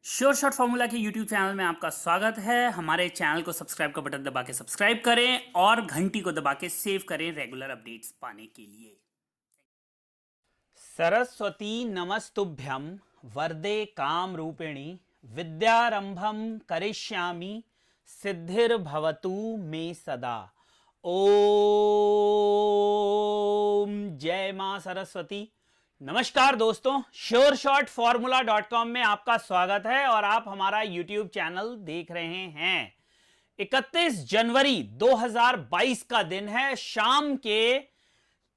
Sure shot formula के YouTube channel में आपका स्वागत है। हमारे चैनल को सब्सक्राइब का बटन दबा के सब्सक्राइब करें और घंटी को दबा के सेव करें रेगुलर अपडेट्स पाने के लिए। सरस्वती नमस्तुभ्यं वरदे काम रूपिणी विद्यारंभम करिष्यामि सिद्धिर्भवतु मे सदा। ओम जय मां सरस्वती। नमस्कार दोस्तों, श्योरशॉटफॉर्मूला.com में आपका स्वागत है और आप हमारा YouTube चैनल देख रहे हैं। 31 जनवरी 2022 का दिन है, शाम के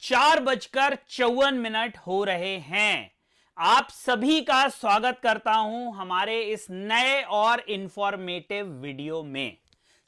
4:54 हो रहे हैं। आप सभी का स्वागत करता हूं हमारे इस नए और इंफॉर्मेटिव वीडियो में।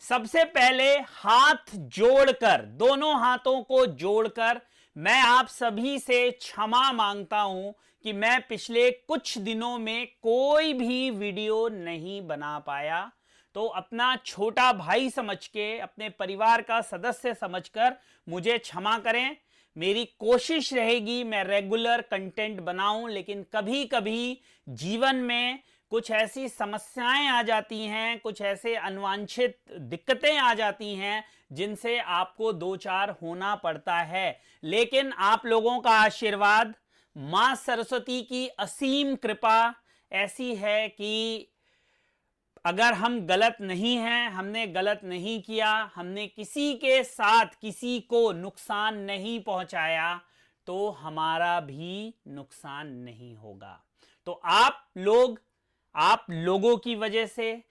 सबसे पहले हाथ जोड़कर, दोनों हाथों को जोड़कर मैं आप सभी से क्षमा मांगता हूं कि मैं पिछले कुछ दिनों में कोई भी वीडियो नहीं बना पाया। तो अपना छोटा भाई समझ के, अपने परिवार का सदस्य समझकर मुझे क्षमा करें। मेरी कोशिश रहेगी मैं रेगुलर कंटेंट बनाऊं, लेकिन कभी कभी जीवन में कुछ ऐसी समस्याएं आ जाती हैं, कुछ ऐसे अनवांछित दिक्कतें आ जाती हैं जिनसे आपको दो चार होना पड़ता है। लेकिन आप लोगों का आशीर्वाद, मां सरस्वती की असीम कृपा ऐसी है कि अगर हम गलत नहीं हैं, हमने गलत नहीं किया, हमने किसी के साथ किसी को नुकसान नहीं पहुंचाया, तो हमारा भी नुकसान नहीं होगा। तो आप लोगों की वजह से,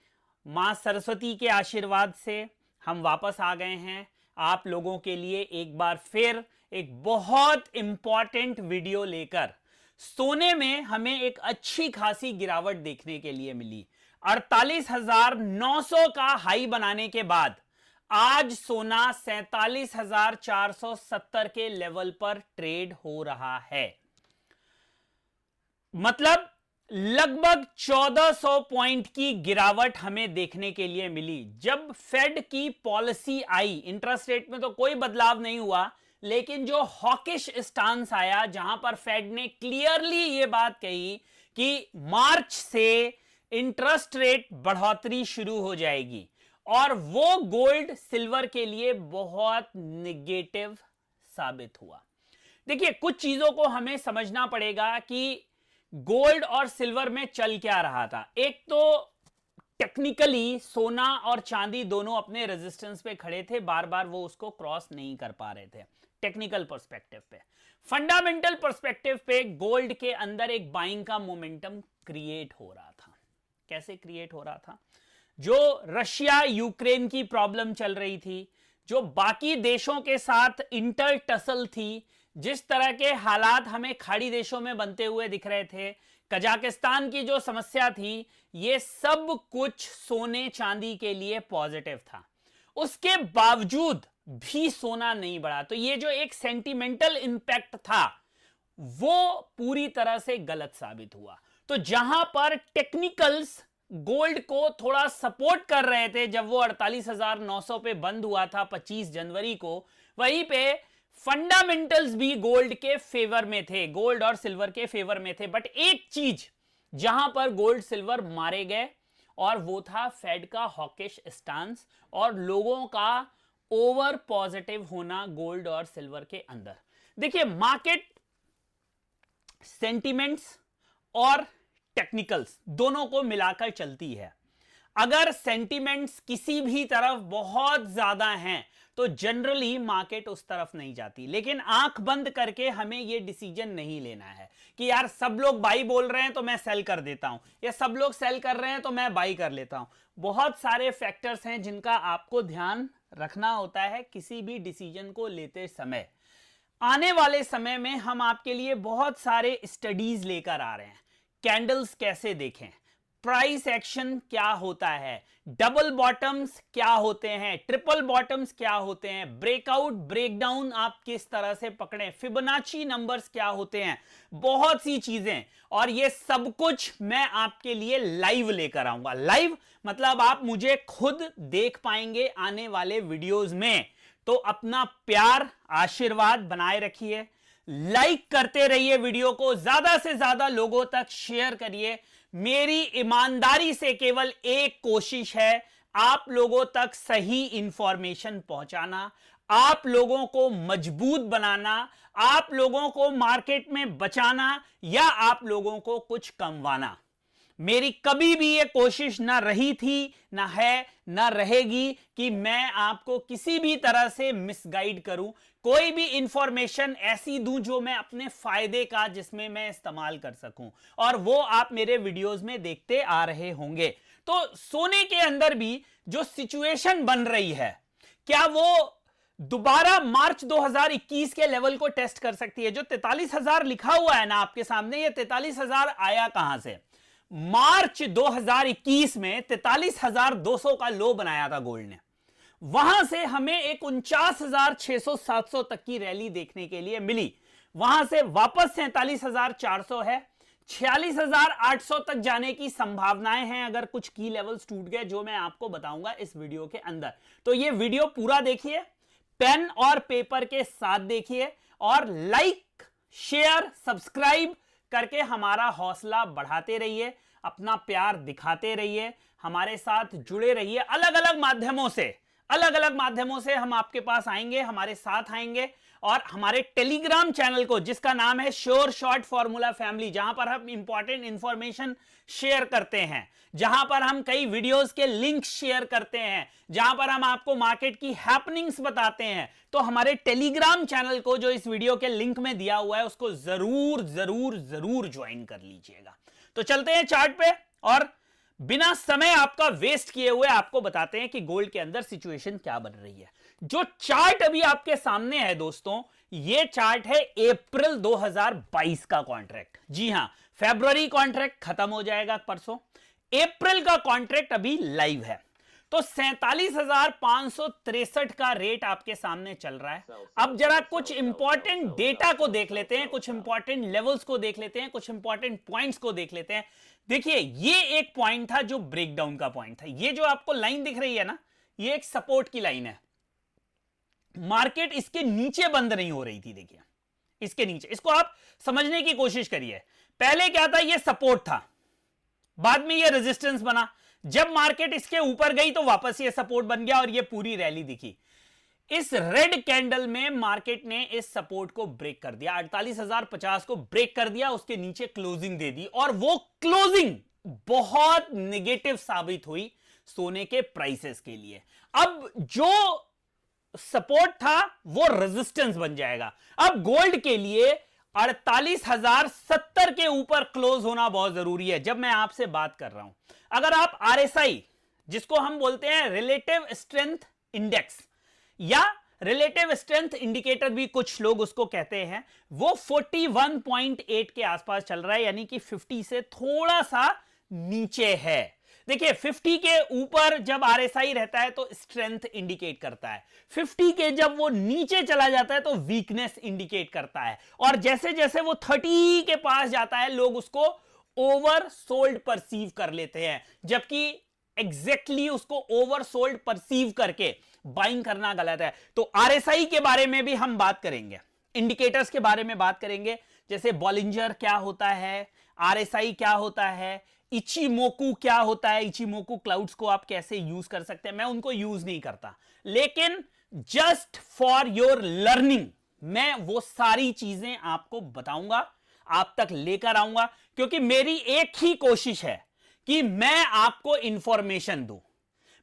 मां सरस्वती के आशीर्वाद से हम वापस आ गए हैं आप लोगों के लिए एक बार फिर एक बहुत इंपॉर्टेंट वीडियो लेकर। सोने में हमें एक अच्छी खासी गिरावट देखने के लिए मिली। 48,900 का हाई बनाने के बाद आज सोना 47,470 के लेवल पर ट्रेड हो रहा है। मतलब लगभग 1400 पॉइंट की गिरावट हमें देखने के लिए मिली। जब फेड की पॉलिसी आई, इंटरेस्ट रेट में तो कोई बदलाव नहीं हुआ, लेकिन जो हॉकिश स्टांस आया, जहां पर फेड ने क्लियरली यह बात कही कि मार्च से इंटरेस्ट रेट बढ़ोतरी शुरू हो जाएगी, और वो गोल्ड सिल्वर के लिए बहुत नेगेटिव साबित हुआ। देखिए, कुछ चीजों को हमें समझना पड़ेगा कि गोल्ड और सिल्वर में चल क्या रहा था। एक तो टेक्निकली सोना और चांदी दोनों अपने रेजिस्टेंस पे खड़े थे, बार बार वो उसको क्रॉस नहीं कर पा रहे थे टेक्निकल पर्सपेक्टिव पे। फंडामेंटल पर्सपेक्टिव पे गोल्ड के अंदर एक बाइंग का मोमेंटम क्रिएट हो रहा था। कैसे क्रिएट हो रहा था? जो रशिया यूक्रेन की प्रॉब्लम चल रही थी, जो बाकी देशों के साथ इंटर टसल थी, जिस तरह के हालात हमें खाड़ी देशों में बनते हुए दिख रहे थे, कजाकिस्तान की जो समस्या थी, ये सब कुछ सोने चांदी के लिए पॉजिटिव था। उसके बावजूद भी सोना नहीं बढ़ा। तो ये जो एक सेंटिमेंटल इंपैक्ट था, वो पूरी तरह से गलत साबित हुआ। तो जहां पर टेक्निकल्स गोल्ड को थोड़ा सपोर्ट कर रहे थे, जब वो 48,900 पे बंद हुआ था 25 जनवरी को, वहीं पे फंडामेंटल्स भी गोल्ड के फेवर में थे, गोल्ड और सिल्वर के फेवर में थे। बट एक चीज जहां पर गोल्ड सिल्वर मारे गए, और वो था फेड का हॉकिश स्टांस और लोगों का ओवर पॉजिटिव होना गोल्ड और सिल्वर के अंदर। देखिए, मार्केट सेंटिमेंट्स और टेक्निकल्स दोनों को मिलाकर चलती है। अगर सेंटिमेंट्स किसी भी तरफ बहुत ज्यादा हैं, तो जनरली मार्केट उस तरफ नहीं जाती। लेकिन आंख बंद करके हमें यह डिसीजन नहीं लेना है कि यार सब लोग बाई बोल रहे हैं तो मैं सेल कर देता हूं, या सब लोग सेल कर रहे हैं तो मैं बाई कर लेता हूं। बहुत सारे फैक्टर्स हैं जिनका आपको ध्यान रखना होता है किसी भी डिसीजन को लेते समय। आने वाले समय में हम आपके लिए बहुत सारे स्टडीज लेकर आ रहे हैं। कैंडल्स कैसे देखें, प्राइस एक्शन क्या होता है, डबल बॉटम्स क्या होते हैं, ट्रिपल बॉटम्स क्या होते हैं, ब्रेकआउट ब्रेकडाउन आप किस तरह से पकड़ें, फिबोनाची नंबर्स क्या होते हैं, बहुत सी चीजें। और ये सब कुछ मैं आपके लिए लाइव लेकर आऊंगा। लाइव मतलब आप मुझे खुद देख पाएंगे आने वाले वीडियोस में। तो अपना प्यार, आशीर्वाद बनाए रखिए, लाइक करते रहिए, वीडियो को ज्यादा से ज्यादा लोगों तक शेयर करिए। मेरी ईमानदारी से केवल एक कोशिश है, आप लोगों तक सही इंफॉर्मेशन पहुंचाना, आप लोगों को मजबूत बनाना, आप लोगों को मार्केट में बचाना या आप लोगों को कुछ कमवाना। मेरी कभी भी ये कोशिश ना रही थी, ना है, ना रहेगी कि मैं आपको किसी भी तरह से मिसगाइड करूं, कोई भी इंफॉर्मेशन ऐसी दूं जो मैं अपने फायदे का, जिसमें मैं इस्तेमाल कर सकूं, और वो आप मेरे वीडियोस में देखते आ रहे होंगे। तो सोने के अंदर भी जो सिचुएशन बन रही है, क्या वो दोबारा मार्च 2021 के लेवल को टेस्ट कर सकती है? जो 43,000 लिखा हुआ है ना आपके सामने, ये 43,000 आया कहां से? मार्च 2021 में 43,200 का लो बनाया था गोल्ड ने, वहां से हमें एक 49,600-700 तक की रैली देखने के लिए मिली, वहां से वापस 47,400 है, 46,800 तक जाने की संभावनाएं हैं अगर कुछ की लेवल्स टूट गए, जो मैं आपको बताऊंगा इस वीडियो के अंदर। तो ये वीडियो पूरा देखिए, पेन और पेपर के साथ देखिए, और लाइक, शेयर, सब्सक्राइब करके हमारा हौसला बढ़ाते रहिए, अपना प्यार दिखाते रहिए, हमारे साथ जुड़े रहिए। अलग अलग माध्यमों से हम आपके पास आएंगे, हमारे साथ आएंगे, और हमारे टेलीग्राम चैनल को, जिसका नाम है श्योर शॉर्ट फॉर्मूला फैमिली, जहां पर हम इंपॉर्टेंट इंफॉर्मेशन शेयर करते हैं, जहां पर हम कई वीडियोस के लिंक शेयर करते हैं, जहां पर हम आपको मार्केट की हैपनिंग्स बताते हैं, तो हमारे टेलीग्राम चैनल को, जो इस वीडियो के लिंक में दिया हुआ है, उसको जरूर जरूर जरूर ज्वाइन कर लीजिएगा। तो चलते हैं चार्ट पे, और बिना समय आपका वेस्ट किए हुए आपको बताते हैं कि गोल्ड के अंदर सिचुएशन क्या बन रही है। जो चार्ट अभी आपके सामने है दोस्तों, यह चार्ट है अप्रैल 2022 का कॉन्ट्रैक्ट। जी हां, फरवरी कॉन्ट्रैक्ट खत्म हो जाएगा परसों, अप्रैल का कॉन्ट्रैक्ट अभी लाइव है। तो 47,563 का रेट आपके सामने चल रहा है। अब जरा कुछ इंपॉर्टेंट डेटा को देख लेते हैं, कुछ इंपॉर्टेंट लेवल्स को देख लेते हैं, कुछ इंपॉर्टेंट पॉइंट्स को देख लेते हैं। देखिए, ये एक पॉइंट था जो ब्रेकडाउन का पॉइंट था। ये जो आपको लाइन दिख रही है ना, ये एक सपोर्ट की लाइन है। मार्केट इसके नीचे बंद नहीं हो रही थी, देखिए इसके नीचे। इसको आप समझने की कोशिश करिए। पहले क्या था, ये सपोर्ट था, बाद में ये रेजिस्टेंस बना, जब मार्केट इसके ऊपर गई तो वापस ये सपोर्ट बन गया, और ये पूरी रैली दिखी। इस रेड कैंडल में मार्केट ने इस सपोर्ट को ब्रेक कर दिया, 48,050 को ब्रेक कर दिया, उसके नीचे क्लोजिंग दे दी, और वो क्लोजिंग बहुत नेगेटिव साबित हुई सोने के प्राइसेस के लिए। अब जो सपोर्ट था वो रेजिस्टेंस बन जाएगा। अब गोल्ड के लिए 48,070 के ऊपर क्लोज होना बहुत जरूरी है। जब मैं आपसे बात कर रहा हूं, अगर आप आरएसआई, जिसको हम बोलते हैं रिलेटिव स्ट्रेंथ इंडेक्स या रिलेटिव स्ट्रेंथ इंडिकेटर भी कुछ लोग उसको कहते हैं, वो 41.8 के आसपास चल रहा है, यानी कि 50 से थोड़ा सा नीचे है। देखिए, 50 के ऊपर जब आरएसआई रहता है तो स्ट्रेंथ इंडिकेट करता है, 50 के जब वो नीचे चला जाता है तो वीकनेस इंडिकेट करता है, और जैसे जैसे वो 30 के पास जाता है लोग उसको ओवरसोल्ड परसीव कर लेते हैं, जबकि एग्जैक्टली उसको ओवरसोल्ड परसीव करके बाइंग करना गलत है। तो आरएसआई के बारे में भी हम बात करेंगे, इंडिकेटर्स के बारे में बात करेंगे, जैसे बॉलिंजर क्या होता है, आरएसआई क्या होता है, इचिमोकू क्या होता है, इचिमोकू क्लाउड्स को आप कैसे यूज कर सकते हैं। मैं उनको यूज नहीं करता, लेकिन जस्ट फॉर योर लर्निंग मैं वो सारी चीजें आपको बताऊंगा, आप तक लेकर आऊंगा, क्योंकि मेरी एक ही कोशिश है कि मैं आपको इंफॉर्मेशन दूं,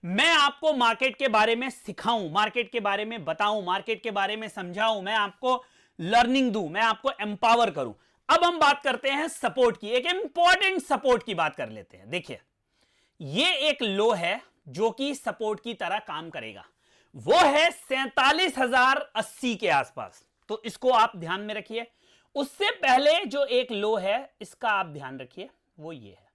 मैं आपको मार्केट के बारे में सिखाऊं, मार्केट के बारे में बताऊं, मार्केट के बारे में समझाऊं, मैं आपको लर्निंग दूं, मैं आपको एम्पावर करूं। अब हम बात करते हैं सपोर्ट की, एक इंपॉर्टेंट सपोर्ट की बात कर लेते हैं। देखिए, ये एक लो है जो कि सपोर्ट की तरह काम करेगा, वो है 47,080 के आसपास, तो इसको आप ध्यान में रखिए। उससे पहले जो एक लो है इसका आप ध्यान रखिए, वो ये है।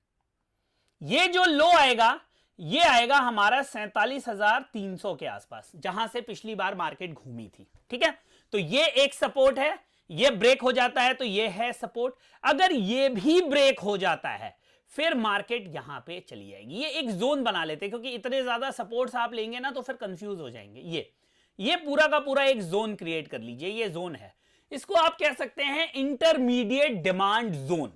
ये जो लो आएगा, ये आएगा हमारा 47,300 के आसपास, जहां से पिछली बार मार्केट घूमी थी। ठीक है, तो ये एक सपोर्ट है, ये ब्रेक हो जाता है तो ये है सपोर्ट। अगर ये भी ब्रेक हो जाता है फिर मार्केट यहां पे चली जाएगी। ये एक जोन बना लेते हैं, क्योंकि इतने ज्यादा सपोर्ट्स आप लेंगे ना तो फिर कंफ्यूज हो जाएंगे। ये पूरा का पूरा एक जोन क्रिएट कर लीजिए, ये जोन है, इसको आप कह सकते हैं इंटरमीडिएट डिमांड जोन।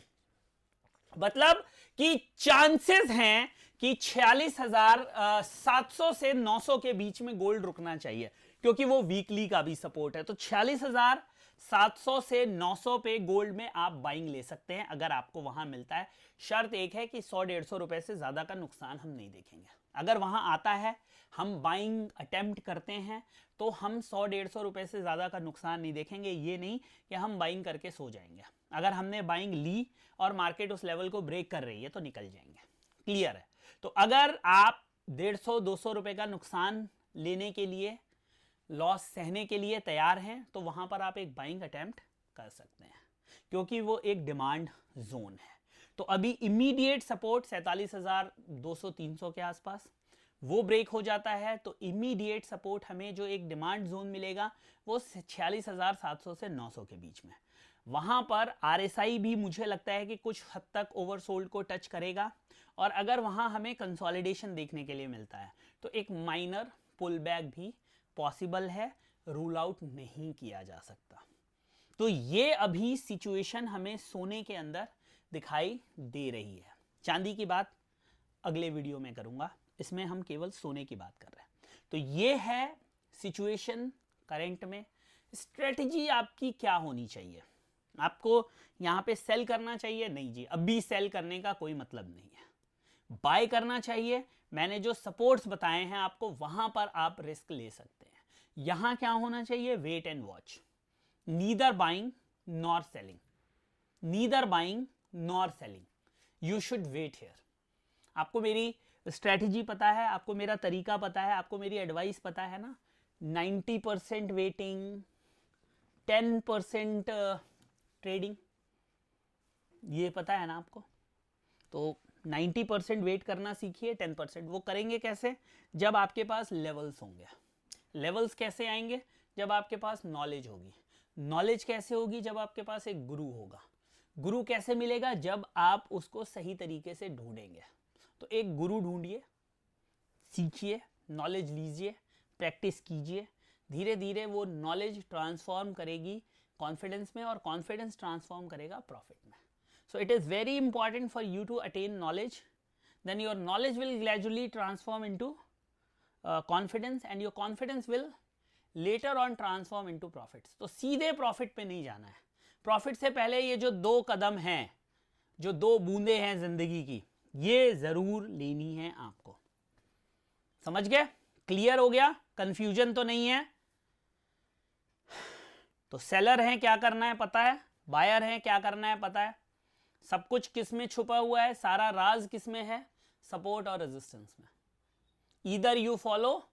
मतलब कि चांसेस हैं कि 46,700 से 900 के बीच में गोल्ड रुकना चाहिए, क्योंकि वो वीकली का भी सपोर्ट है। तो 46,700 से 900 पे गोल्ड में आप बाइंग ले सकते हैं अगर आपको वहां मिलता है। शर्त एक है कि 100-150 रुपए से ज्यादा का नुकसान हम नहीं देखेंगे। अगर वहां आता है, हम बाइंग अटेम्प्ट करते हैं, तो हम 100-150 रुपए से ज्यादा का नुकसान नहीं देखेंगे। ये नहीं कि हम बाइंग करके सो जाएंगे। अगर हमने बाइंग ली और मार्केट उस लेवल को ब्रेक कर रही है तो निकल जाएंगे। क्लियर है? तो अगर आप 150-200 रुपए का नुकसान लेने के लिए, लॉस सहने के लिए तैयार हैं, तो वहां पर आप एक बाइंग अटेम्प्ट कर सकते हैं, क्योंकि वो एक डिमांड जोन है। तो अभी इमीडिएट सपोर्ट 47,200-300 के आसपास, वो ब्रेक हो जाता है तो इमीडिएट सपोर्ट हमें जो एक डिमांड जोन मिलेगा वो 46,700 से 900 के बीच में। वहां पर आरएसआई भी मुझे लगता है कि कुछ हद तक ओवरसोल्ड को टच करेगा, और अगर वहां हमें कंसोलिडेशन देखने के लिए मिलता है तो एक माइनर पुल बैक भी पॉसिबल है, रूल आउट नहीं किया जा सकता। तो ये अभी सिचुएशन हमें सोने के अंदर दिखाई दे रही है। चांदी की बात अगले वीडियो में करूंगा, इसमें हम केवल सोने की बात कर रहे हैं। तो ये है सिचुएशन करंट में। स्ट्रेटजी आपकी क्या होनी चाहिए? आपको यहां पे सेल करना चाहिए? नहीं जी, अभी सेल करने का कोई मतलब नहीं है। बाय करना चाहिए। मैंने जो सपोर्ट्स बताए हैं आपको, वहां पर आप रिस्क ले सकते हैं। यहां क्या होना चाहिए? Wait and watch. Neither buying nor selling, neither buying nor selling, you should wait here. आपको मेरी स्ट्रेटजी पता है, आपको मेरा तरीका पता है, आपको मेरी एडवाइस पता है ना। 90% वेटिंग, 10% ट्रेडिंग, ये पता है ना आपको। तो 90% वेट करना सीखिए, 10% वो करेंगे कैसे? जब आपके पास लेवल्स होंगे। लेवल्स कैसे आएंगे? जब आपके पास नॉलेज होगी। नॉलेज कैसे होगी? जब आपके पास एक गुरु होगा। गुरु कैसे मिलेगा? जब आप उसको सही तरीके से ढूंढेंगे। तो एक गुरु ढूंढिए, सीखिए, नॉलेज लीजिए, प्रैक्टिस कीजिए। धीरे धीरे वो नॉलेज ट्रांसफॉर्म करेगी कॉन्फिडेंस में, और कॉन्फिडेंस ट्रांसफॉर्म करेगा प्रॉफिट में। So it is very important for you to attain knowledge. Then your knowledge will gradually transform into confidence, and your confidence will later on transform into profits. तो सीधे profit पे नहीं जाना है। Profit से पहले ये जो 2 कदम हैं, जो 2 बूंदे हैं जिंदगी की, ये जरूर लेनी है आपको। समझ गए? क्लियर हो गया? कंफ्यूजन तो नहीं है? तो सेलर हैं, क्या करना है पता है। बायर हैं, क्या करना है पता है। सब कुछ किस में छुपा हुआ है? सारा राज किस में है? सपोर्ट और रेजिस्टेंस में। ईदर यू फॉलो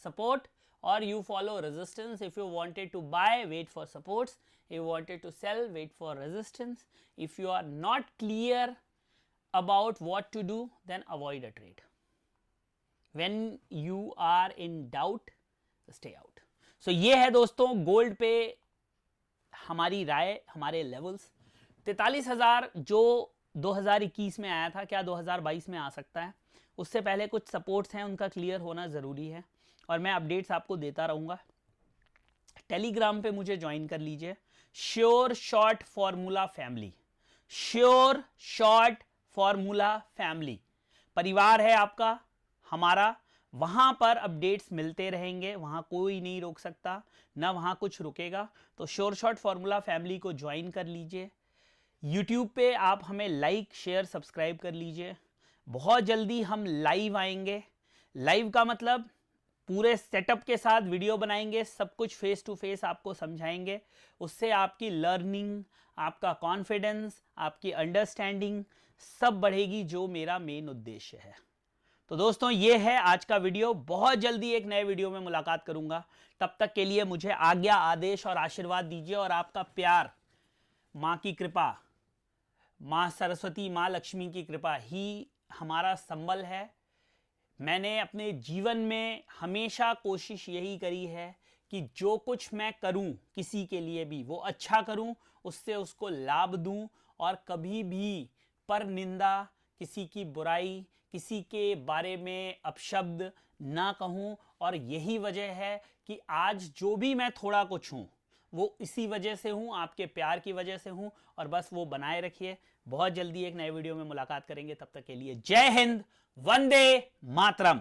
सपोर्ट और you follow resistance. If you wanted to buy, wait for supports. If you wanted to sell, wait for resistance. If you are not clear about what to do, then avoid a trade. When you are in doubt, stay out. So ये है दोस्तों gold पे हमारी राय, हमारे levels. 43,000 जो 2021 में आया था, क्या 2022 में आ सकता है? उससे पहले कुछ सपोर्ट्स हैं, उनका क्लियर होना ज़रूरी है, और मैं अपडेट्स आपको देता रहूँगा। टेलीग्राम पे मुझे ज्वाइन कर लीजिए, sure short formula family. Sure short formula family परिवार है आपका, हमारा। वहां पर अपडेट्स मिलते रहेंगे, वहां कोई नहीं रोक सकता, ना वहां कुछ रुकेगा। तो श्योर शॉर्ट फॉर्मूला फैमिली को ज्वाइन कर लीजिए। यूट्यूब पे आप हमें लाइक, शेयर, सब्सक्राइब कर लीजिए। बहुत जल्दी हम लाइव आएंगे। लाइव का मतलब पूरे सेटअप के साथ वीडियो बनाएंगे, सब कुछ फेस टू फेस आपको समझाएंगे। उससे आपकी लर्निंग, आपका कॉन्फिडेंस, आपकी अंडरस्टैंडिंग सब बढ़ेगी, जो मेरा मेन उद्देश्य है। तो दोस्तों ये है आज का वीडियो। बहुत जल्दी एक नए वीडियो में मुलाकात करूंगा। तब तक के लिए मुझे आज्ञा, आदेश और आशीर्वाद दीजिए, और आपका प्यार, माँ की कृपा, माँ सरस्वती, माँ लक्ष्मी की कृपा ही हमारा संबल है। मैंने अपने जीवन में हमेशा कोशिश यही करी है कि जो कुछ मैं करूं किसी के लिए भी वो अच्छा करूं, उससे उसको लाभ दूं, और कभी भी पर निंदा, किसी की बुराई, किसी के बारे में अपशब्द ना कहूं। और यही वजह है कि आज जो भी मैं थोड़ा कुछ हूं वो इसी वजह से हूं, आपके प्यार की वजह से हूं, और बस वो बनाए रखिए। बहुत जल्दी एक नए वीडियो में मुलाकात करेंगे, तब तक के लिए जय हिंद, वंदे मातरम।